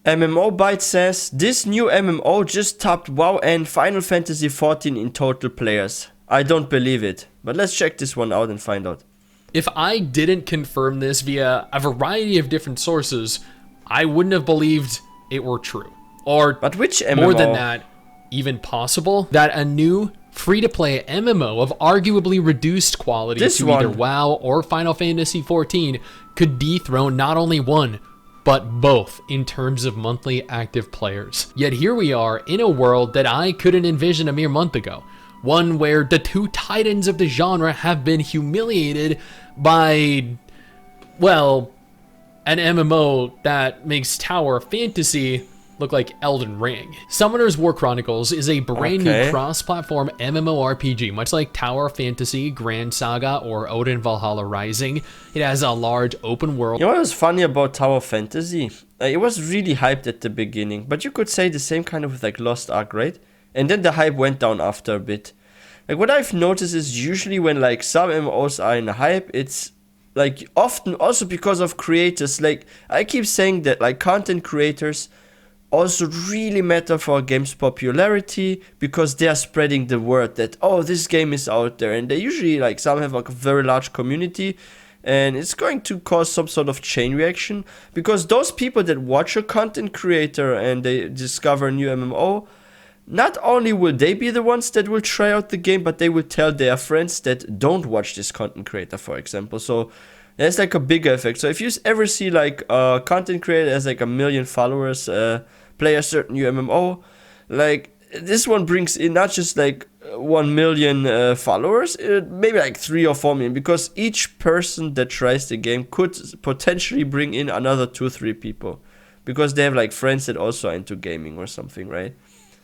MMO Byte says, this new MMO just topped WoW and Final Fantasy XIV in total players. I don't believe it, but let's check this one out and find out. If I didn't confirm this via a variety of different sources, I wouldn't have believed it were true. Or, but which MMO? More than that, even possible, that a new free-to-play MMO of arguably reduced quality either WoW or Final Fantasy XIV could dethrone not only one, but both in terms of monthly active players. Yet here we are in a world that I couldn't envision a mere month ago. One where the two titans of the genre have been humiliated by, well, an MMO that makes Tower Fantasy look like Elden Ring. Summoners War Chronicles is a brand new cross-platform MMORPG, much like Tower Fantasy, Grand Saga, or Odin Valhalla Rising. It has a large open world. You know what was funny about Tower Fantasy? It was really hyped at the beginning, but you could say the same kind of with like Lost Ark, right? And then the hype went down after a bit. Like what I've noticed is usually when like some MMOs are in a hype, it's like often also because of creators. Like I keep saying that like content creators also really matter for a game's popularity because they are spreading the word that, oh, this game is out there. And they usually, like, some have like a very large community, and it's going to cause some sort of chain reaction because those people that watch a content creator and they discover a new MMO, not only will they be the ones that will try out the game, but they will tell their friends that don't watch this content creator, for example. So there's like a bigger effect. So if you ever see like a content creator has like 1 million followers, play a certain new MMO, like this one brings in not just like 1 million followers, maybe like 3 or 4 million, because each person that tries the game could potentially bring in another 2-3 people because they have like friends that also are into gaming or something, right?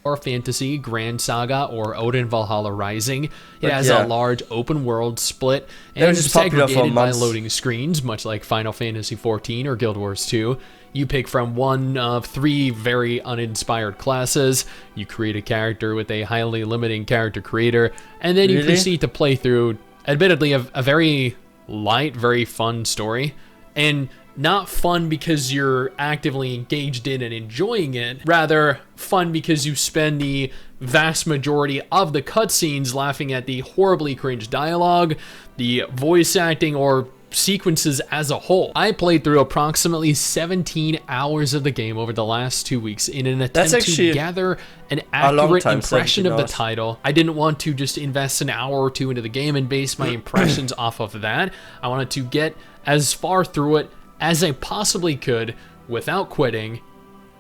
Or Fantasy, Grand Saga, or Odin Valhalla Rising. It has a large open world split and is segregated by loading screens, much like Final Fantasy XIV or Guild Wars 2. You pick from one of 3 very uninspired classes, you create a character with a highly limiting character creator, and then you proceed to play through, admittedly, a very light, very fun story. And not fun because you're actively engaged in and enjoying it, rather fun because you spend the vast majority of the cutscenes laughing at the horribly cringe dialogue, the voice acting, or sequences as a whole. I played through approximately 17 hours of the game over the last 2 weeks in an attempt to gather an accurate impression of the title. I didn't want to just invest an hour or two into the game and base my impressions off of that. I wanted to get as far through it as I possibly could without quitting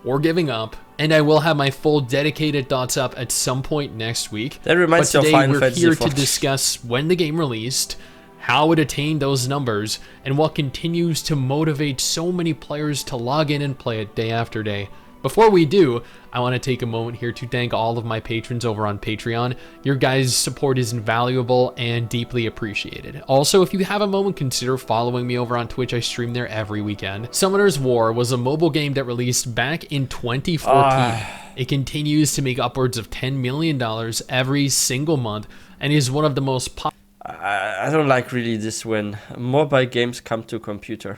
or giving up, and I will have my full dedicated thoughts up at some point next week. That reminds me of Final Fantasy Today we're here to discuss when the game released, how it attained those numbers, and what continues to motivate so many players to log in and play it day after day. Before we do, I want to take a moment here to thank all of my patrons over on Patreon. Your guys' support is invaluable and deeply appreciated. Also, if you have a moment, consider following me over on Twitch. I stream there every weekend. Summoners War was a mobile game that released back in 2014. It continues to make upwards of $10 million every single month and is one of the most popular. I don't like really this when mobile games come to computer.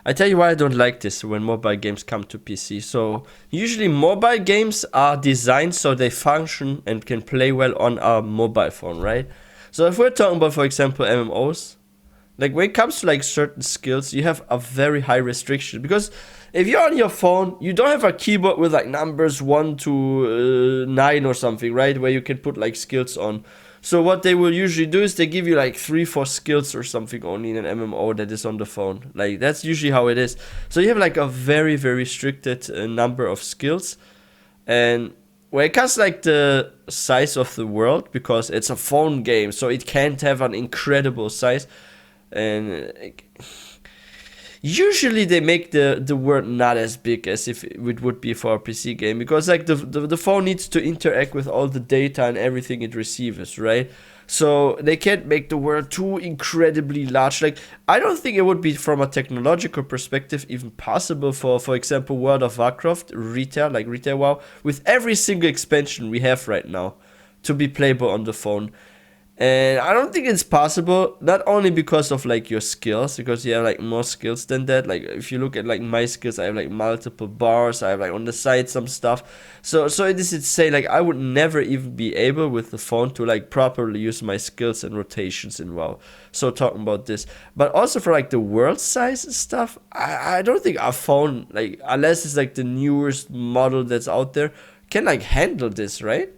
I tell you why I don't like this when mobile games come to PC. So usually mobile games are designed so they function and can play well on a mobile phone, right? So if we're talking about, for example, MMOs, like when it comes to like certain skills, you have a very high restriction because if you're on your phone, you don't have a keyboard with like numbers 1 to 9 or something, right? Where you can put like skills on. So what they will usually do is they give you like 3-4 skills or something only in an MMO that is on the phone. Like that's usually how it is. So you have like a very, very restricted number of skills. And when it comes to like the size of the world, because it's a phone game, so it can't have an incredible size. And usually they make the world not as big as if it would be for a PC game, because like the phone needs to interact with all the data and everything it receives, right? So they can't make the world too incredibly large. Like I don't think it would be from a technological perspective even possible for example, World of Warcraft retail WoW, with every single expansion we have right now to be playable on the phone. And I don't think it's possible, not only because of like your skills, because you have like more skills than that. Like if you look at like my skills, I have like multiple bars, I have like on the side some stuff. So it is insane. Like I would never even be able with the phone to like properly use my skills and rotations in WoW. So talking about this. But also for like the world size and stuff, I don't think our phone, like unless it's like the newest model that's out there, can like handle this, right?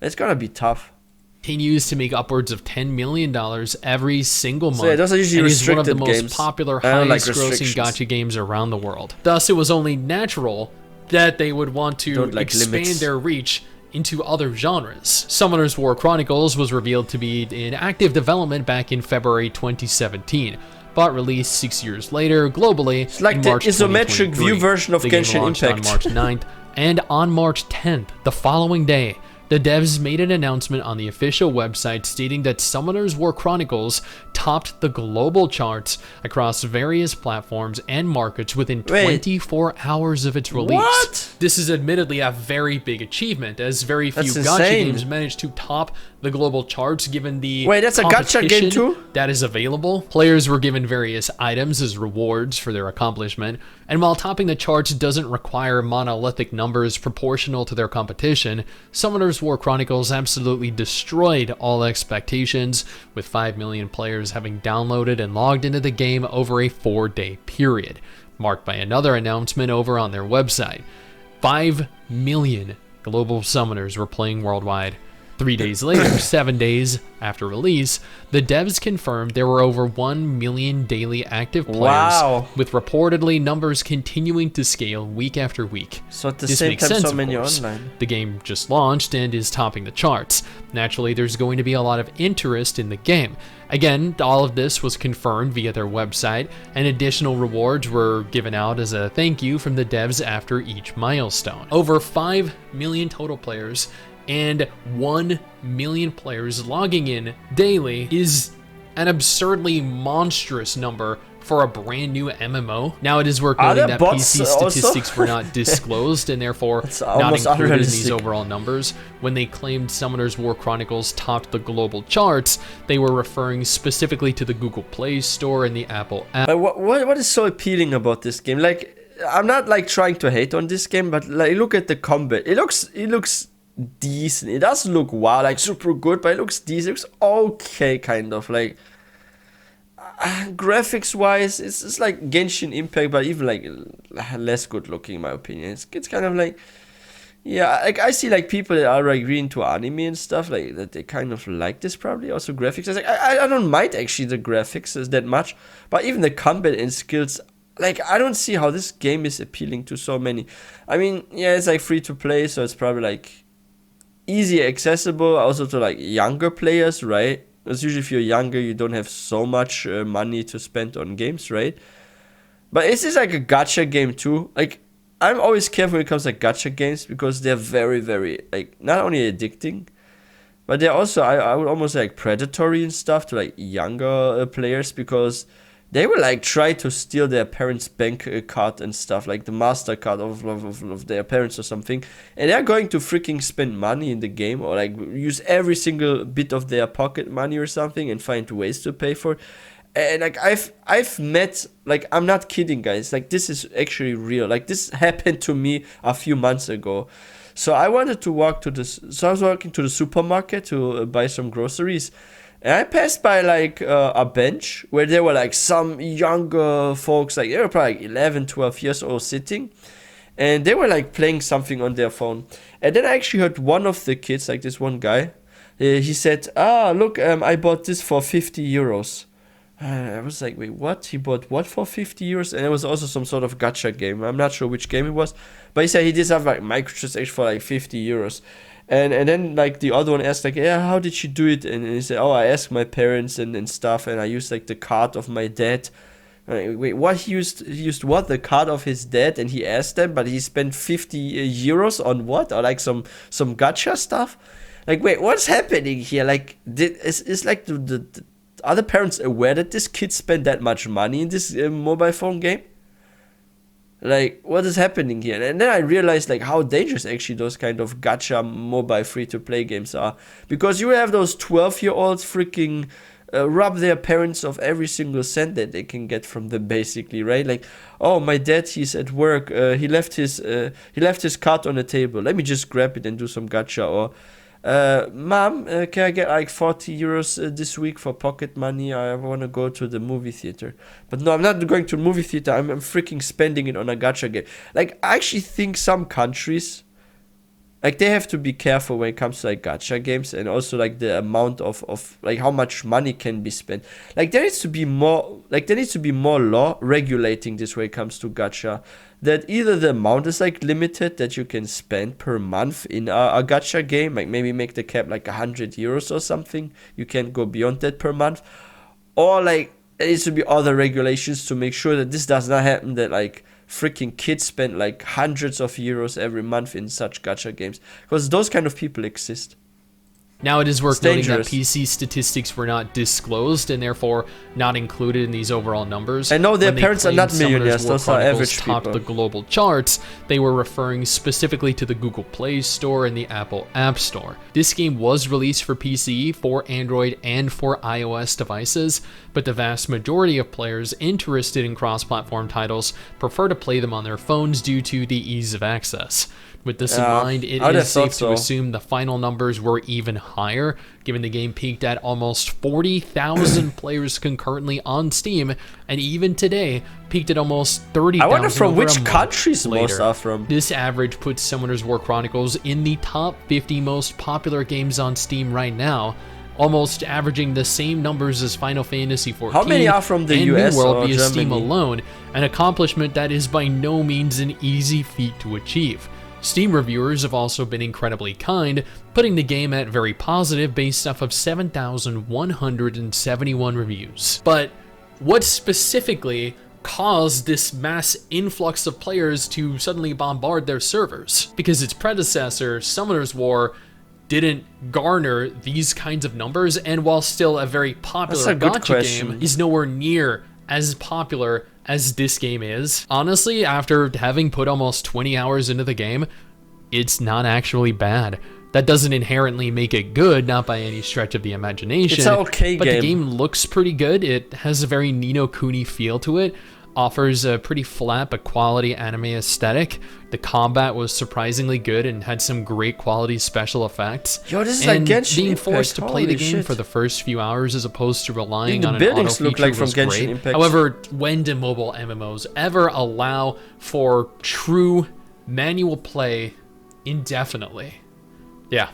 It's gonna be tough. Continues to make upwards of $10 million every single month. So yeah, those are usually and is one of the restricted most games. popular, Highest grossing gacha games around the world. Thus, it was only natural that they would want to expand their reach into other genres. Summoners War Chronicles was revealed to be in active development back in February 2017, but released 6 years later globally. It's like in the March isometric view version of Genshin Impact. On March 9th, and on March 10th, the following day, the devs made an announcement on the official website stating that Summoners War Chronicles topped the global charts across various platforms and markets within 24 hours of its release. What? This is admittedly a very big achievement, as very few gacha games managed to top the global charts given the that's a gacha game too? That is available. Players were given various items as rewards for their accomplishment, and while topping the charts doesn't require monolithic numbers proportional to their competition, Summoners War Chronicles absolutely destroyed all expectations, with 5 million players having downloaded and logged into the game over a 4-day period, marked by another announcement over on their website. 5 million global summoners were playing worldwide. 3 days later, 7 days after release, the devs confirmed there were over 1 million daily active players, with reportedly numbers continuing to scale week after week. So at the same time, so many online. The game just launched and is topping the charts. Naturally, there's going to be a lot of interest in the game. Again, all of this was confirmed via their website, and additional rewards were given out as a thank you from the devs after each milestone. Over 5 million total players and 1 million players logging in daily is an absurdly monstrous number for a brand new MMO. Now, it is worth noting that PC statistics were not disclosed and therefore not included in these overall numbers. When they claimed Summoners War Chronicles topped the global charts, they were referring specifically to the Google Play Store and the Apple App. But what is so appealing about this game? Like, I'm not like trying to hate on this game, but like look at the combat. It looks decent. It doesn't look wow, like super good, but it looks decent. It looks okay, kind of like graphics wise. It's like Genshin Impact, but even like less good looking, in my opinion. It's kind of like, yeah, like I see like people that are like really into anime and stuff, like that they kind of like this probably. Also graphics, I don't mind actually the graphics that much, but even the combat and skills. Like, I don't see how this game is appealing to so many. I mean, yeah, it's like free to play, so it's probably like easy accessible also to like younger players, right? Because usually if you're younger, you don't have so much money to spend on games, right? But is this like a gacha game too? Like, I'm always careful when it comes to like gacha games because they're very, very, like, not only addicting, but they're also, I would almost say like predatory and stuff to like younger players, because they will like try to steal their parents' bank card and stuff, like the MasterCard of their parents or something, and they're going to freaking spend money in the game or like use every single bit of their pocket money or something and find ways to pay for it. And like I've met, like, I'm not kidding, guys, like this is actually real. Like this happened to me a few months ago. So I wanted to walk to this. So I was walking to the supermarket to buy some groceries. And I passed by like a bench where there were like some younger folks, like they were probably like 11, 12 years old sitting. And they were like playing something on their phone. And then I actually heard one of the kids, like this one guy, he said, look, I bought this for 50 euros. I was like, wait, what? He bought what for 50 euros? And it was also some sort of gacha game. I'm not sure which game it was. But he said he did have like microtransactions for like 50 euros. And then like the other one asked like, yeah, how did you do it? And he said, I asked my parents and stuff, and I used like the card of my dad. Wait, what? He used what? The card of his dad, and he asked them, but he spent 50 euros on what? Or like some gacha stuff? Like, wait, what's happening here? Like, is like the other parents aware that this kid spent that much money in this mobile phone game? Like, what is happening here? And then I realized like how dangerous actually those kind of gacha mobile free-to-play games are, because you have those 12-year-olds freaking rob their parents of every single cent that they can get from them, basically, right? Like, oh, my dad, he's at work, he left his card on the table, let me just grab it and do some gacha. Or mom, can I get like 40 euros this week for pocket money? I want to go to the movie theater. But no, I'm not going to the movie theater, I'm freaking spending it on a gacha game. Like, I actually think some countries, like, they have to be careful when it comes to like gacha games, and also like the amount of like how much money can be spent. Like, there needs to be more law regulating this when it comes to gacha, that either the amount is like limited that you can spend per month in a gacha game, like maybe make the cap like 100 euros or something, you can't go beyond that per month, or like there needs to be other regulations to make sure that this does not happen, that like freaking kids spend like hundreds of euros every month in such gacha games, because those kind of people exist. Now, it is worth noting that PC statistics were not disclosed and therefore not included in these overall numbers. I know their parents are not millionaires, those are average people. Topped the global charts, they were referring specifically to the Google Play Store and the Apple App Store. This game was released for PC, for Android, and for iOS devices, but the vast majority of players interested in cross-platform titles prefer to play them on their phones due to the ease of access. With this in mind, it is safe to assume the final numbers were even higher, given the game peaked at almost 40,000 players concurrently on Steam, and even today peaked at almost 30,000. I wonder from which countries most are from. This average puts Summoners War Chronicles in the top 50 most popular games on Steam right now, almost averaging the same numbers as Final Fantasy XIV. How many are from the US New World or via Germany? Steam alone, an accomplishment that is by no means an easy feat to achieve. Steam reviewers have also been incredibly kind, putting the game at very positive based off of 7,171 reviews. But what specifically caused this mass influx of players to suddenly bombard their servers? Because its predecessor, Summoners War, didn't garner these kinds of numbers, and while still a very popular gacha game, is nowhere near as popular as this game is. Honestly, after having put almost 20 hours into the game, it's not actually bad. That doesn't inherently make it good, not by any stretch of the imagination. It's an okay but game. The game looks pretty good. It has a very Ni no Kuni feel to it, offers a pretty flat but quality anime aesthetic. The combat was surprisingly good and had some great quality special effects. Yo, this is and like Genshin being Impact. forced to play the game shit. for the first few hours as opposed to relying the on an auto buildings look feature like from was Genshin great. Impact. However, when do mobile MMOs ever allow for true manual play indefinitely? Yeah,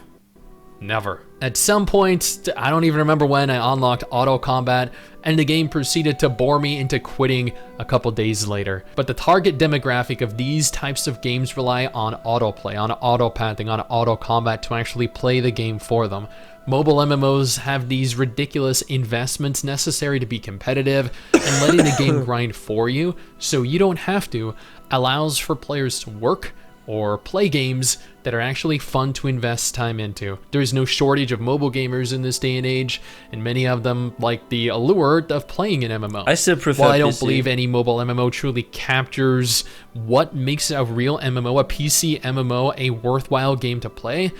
never. At some point, I don't even remember when, I unlocked auto combat and the game proceeded to bore me into quitting a couple days later. But the target demographic of these types of games rely on autoplay, on auto-pathing, on auto combat to actually play the game for them. Mobile MMOs have these ridiculous investments necessary to be competitive, and letting the game grind for you so you don't have to allows for players to work or play games that are actually fun to invest time into. There is no shortage of mobile gamers in this day and age, and many of them like the allure of playing an MMO. I still prefer While I don't PC. believe any mobile MMO truly captures what makes a real MMO, a PC MMO, a worthwhile game to play,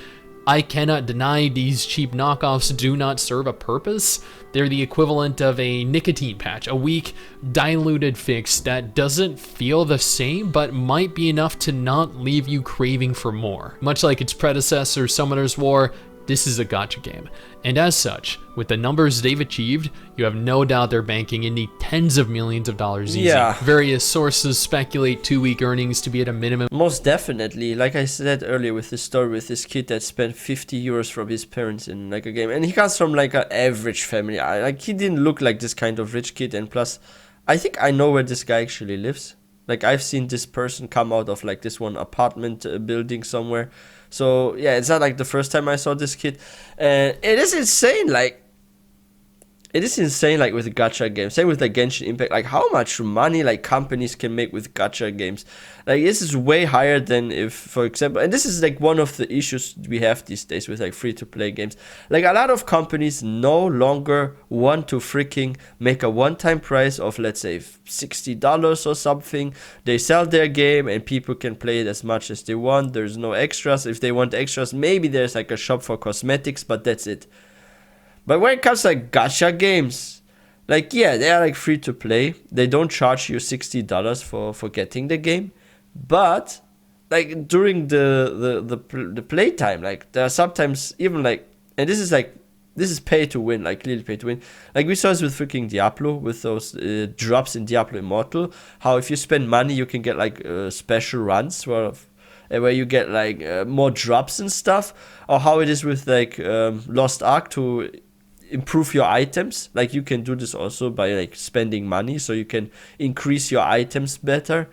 I cannot deny these cheap knockoffs do not serve a purpose. They're the equivalent of a nicotine patch, a weak, diluted fix that doesn't feel the same, but might be enough to not leave you craving for more. Much like its predecessor, Summoners War, this is a gacha game. And as such, with the numbers they've achieved, you have no doubt they're banking in the tens of millions of dollars easy. Yeah. Various sources speculate 2-week earnings to be at a minimum. Most definitely. Like I said earlier with this story with this kid that spent 50 euros from his parents in like a game. And he comes from like an average family. Like he didn't look like this kind of rich kid. And plus, I think I know where this guy actually lives. Like I've seen this person come out of like this one apartment building somewhere. So yeah, it's not like the first time I saw this kid. It is insane. Like it is insane, like with gacha games. Same with like Genshin Impact, like how much money like companies can make with gacha games. Like this is way higher than if, for example, and this is like one of the issues we have these days with like free-to-play games. Like a lot of companies no longer want to freaking make a one-time price of, let's say, $60 or something. They sell their game and people can play it as much as they want. There's no extras. If they want extras, maybe there's like a shop for cosmetics, but that's it. But when it comes to like gacha games, like yeah, they are like free to play. They don't charge you $60 for getting the game, but like during the playtime, like there are sometimes even like, and this is pay to win, like clearly pay to win. Like we saw this with freaking Diablo, with those drops in Diablo Immortal. How if you spend money, you can get like special runs where you get like more drops and stuff. Or how it is with like Lost Ark to improve your items. Like you can do this also by like spending money, so you can increase your items better,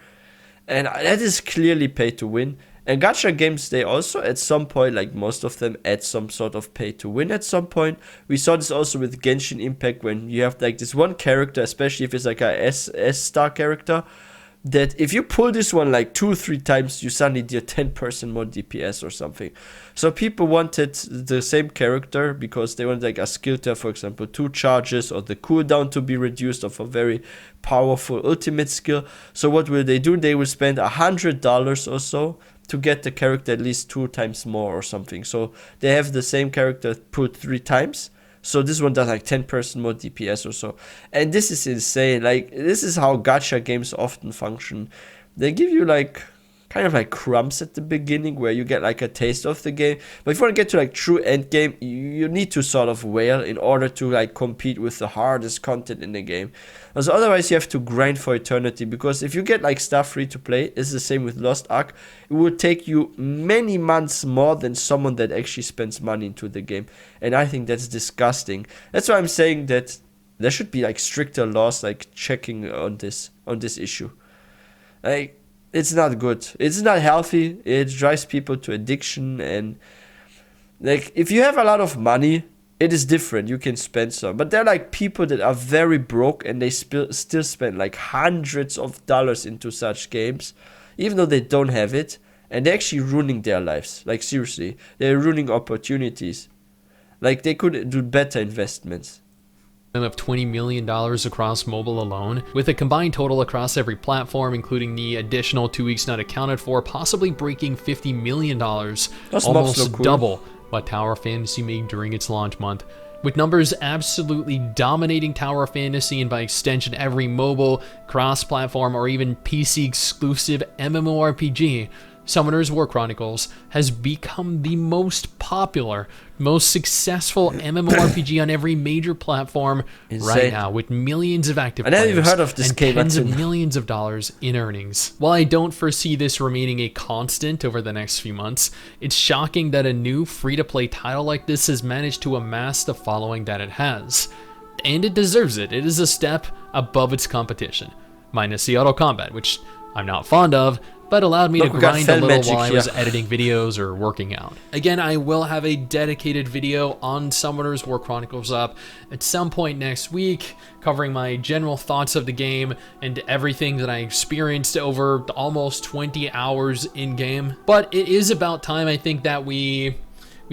and that is clearly pay to win. And gacha games, they also at some point, like most of them, add some sort of pay to win at some point. We saw this also with Genshin Impact, when you have like this one character, especially if it's like a S star character, that if you pull this one like 2-3 times, you suddenly deal 10% more DPS or something. So people wanted the same character because they wanted like a skill to have, for example, 2 charges, or the cooldown to be reduced of a very powerful ultimate skill. So what will they do? They will spend $100 or so to get the character at least 2 times more or something. So they have the same character pulled 3 times. So this one does like 10% more DPS or so. And this is insane. Like, this is how gacha games often function. They give you like kind of like crumbs at the beginning where you get like a taste of the game. But if you want to get to like true end game, you need to sort of whale in order to like compete with the hardest content in the game. Because otherwise you have to grind for eternity. Because if you get like stuff free to play, it's the same with Lost Ark. It will take you many months more than someone that actually spends money into the game. And I think that's disgusting. That's why I'm saying that there should be like stricter laws like checking on this issue. Like, it's not good. It's not healthy. It drives people to addiction. And like, if you have a lot of money, it is different. You can spend some. But there are like people that are very broke and they still spend like hundreds of dollars into such games, even though they don't have it. And they're actually ruining their lives. Like, seriously. They're ruining opportunities. Like, they could do better investments. Of $20 million across mobile alone, with a combined total across every platform, including the additional 2 weeks not accounted for, possibly breaking $50 million, That's almost cool. Double what Tower Fantasy made during its launch month. With numbers absolutely dominating Tower Fantasy, and by extension every mobile, cross-platform, or even PC-exclusive MMORPG, Summoners War Chronicles has become the most popular, most successful MMORPG on every major platform right now, with millions of active players. I never even heard of this and game. Tens of millions of dollars in earnings. While I don't foresee this remaining a constant over the next few months, it's shocking that a new free-to-play title like this has managed to amass the following that it has. And it deserves it. It is a step above its competition, minus the auto combat, which I'm not fond of, but allowed me to grind a little while I was editing videos or working out. Again, I will have a dedicated video on Summoners War Chronicles up at some point next week, covering my general thoughts of the game and everything that I experienced over almost 20 hours in-game. But it is about time, I think, that we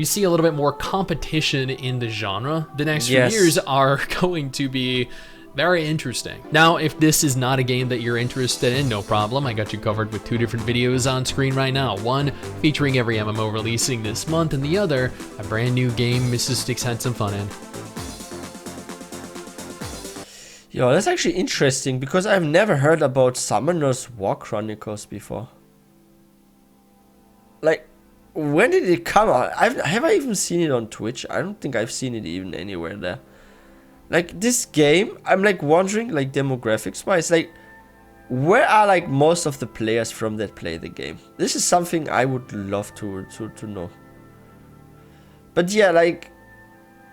see a little bit more competition in the genre. The next few years are going to be very interesting. Now, if this is not a game that you're interested in, no problem. I got you covered with 2 different videos on screen right now. One featuring every MMO releasing this month, and the other a brand new game Mrs. Sticks had some fun in. Yo, that's actually interesting because I've never heard about Summoners War Chronicles before. Like, when did it come out? Have I even seen it on Twitch? I don't think I've seen it even anywhere there. Like, this game, I'm like wondering, like, demographics wise, like, where are like most of the players from that play the game? This is something I would love to know. But yeah, like,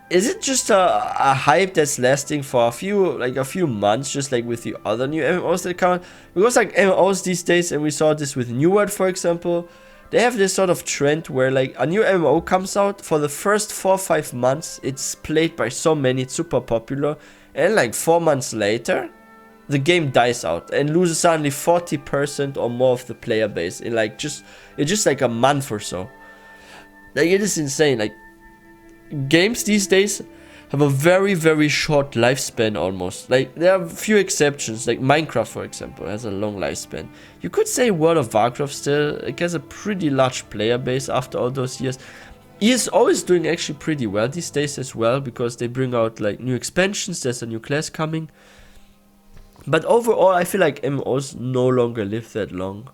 is it just a hype that's lasting for a few months, just like with the other new MMOs that come out? Because like MMOs these days, and we saw this with New World, for example, they have this sort of trend where like a new MMO comes out, for the first 4 or 5 months it's played by so many, it's super popular, and like 4 months later the game dies out and loses suddenly 40% or more of the player base in like just like a month or so. Like, it is insane. Like, games these days have a very, very short lifespan almost. Like, there are a few exceptions, like Minecraft, for example, has a long lifespan. You could say World of Warcraft still, it has a pretty large player base after all those years. EA is always doing actually pretty well these days as well, because they bring out like new expansions, there's a new class coming. But overall, I feel like MMOs no longer live that long.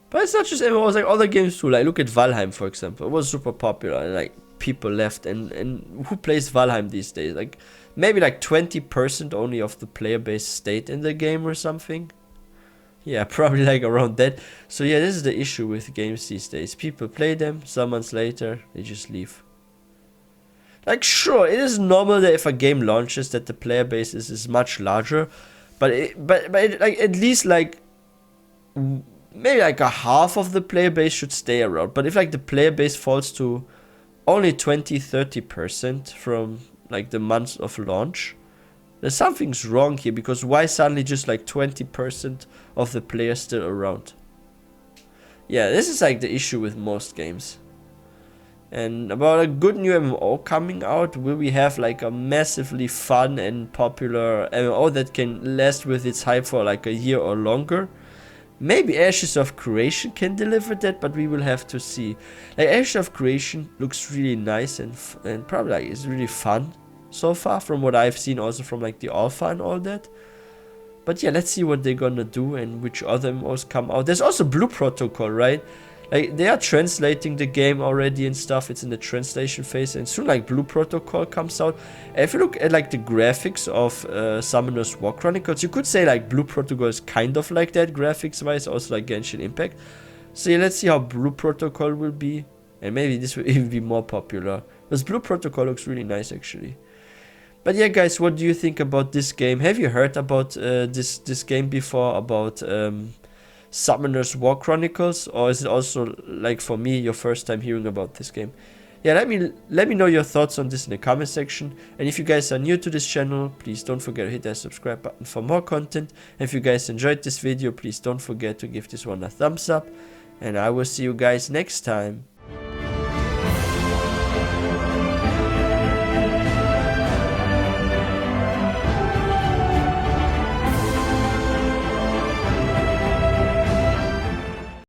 But it's not just MMOs, like other games too. Like, look at Valheim, for example. It was super popular and like people left. And who plays Valheim these days? Like, maybe like 20% only of the player base stayed in the game or something. Yeah, probably like around that. So yeah, this is the issue with games these days. People play them, some months later, they just leave. Like, sure, it is normal that if a game launches that the player base is much larger. But like, at least like maybe like a half of the player base should stay around. But if like the player base falls to only 20-30% from like the months of launch, then something's wrong here, because why suddenly just like 20% of the players still around? Yeah, this is like the issue with most games. And about a good new MMO coming out, will we have like a massively fun and popular MMO that can last with its hype for like a year or longer? Maybe Ashes of Creation can deliver that, but we will have to see. Like, Ashes of Creation looks really nice and probably like is really fun so far from what I've seen, also from like the alpha and all that. But yeah, let's see what they're gonna do and which other MMOs come out. There's also Blue Protocol, right? Like, they are translating the game already and stuff. It's in the translation phase, and soon like Blue Protocol comes out. And if you look at like the graphics of Summoners War Chronicles, you could say like Blue Protocol is kind of like that graphics wise, also like Genshin Impact. So yeah, let's see how Blue Protocol will be, and maybe this will even be more popular, because Blue Protocol looks really nice actually. But yeah, guys, what do you think about this game? Have you heard about this game before, about Summoners War Chronicles, or is it also, like for me, your first time hearing about this game? Yeah, let me know your thoughts on this in the comment section. And if you guys are new to this channel, please don't forget to hit that subscribe button for more content. And if you guys enjoyed this video, please don't forget to give this one a thumbs up, and I will see you guys next time.